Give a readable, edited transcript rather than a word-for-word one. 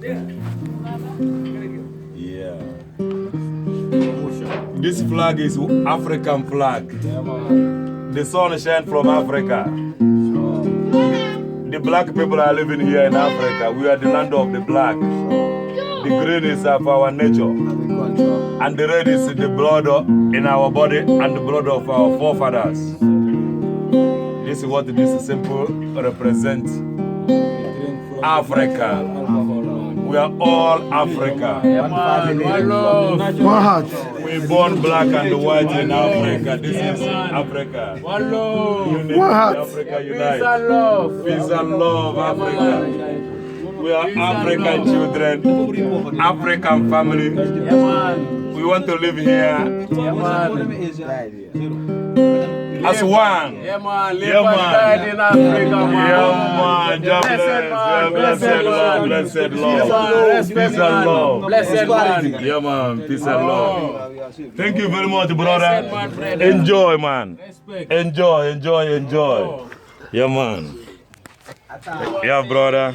Yeah. This flag is African flag. The sun shines from Africa. The black people are living here in Africa. We are the land of the black. The green is of our nature. And the red is the blood in our body and the blood of our forefathers. This is what this symbol represents. Africa. We are all Africa. One heart. We born black and white in Africa. This is Africa. Unity, One heart. Africa unite. Peace and love, Africa. We are African children, African family. We want to live here as one. Yeah, man. Live Yeah, and die man. in Africa, man. Yeah, man. God bless. Blessed man. Blessed love. Respect, Peace and man. love. Blessed man. Yeah, man. Peace and love. Thank you very much, brother. Blessed man, brother. Enjoy, man. Respect. Enjoy. Yeah, man. Yeah, brother.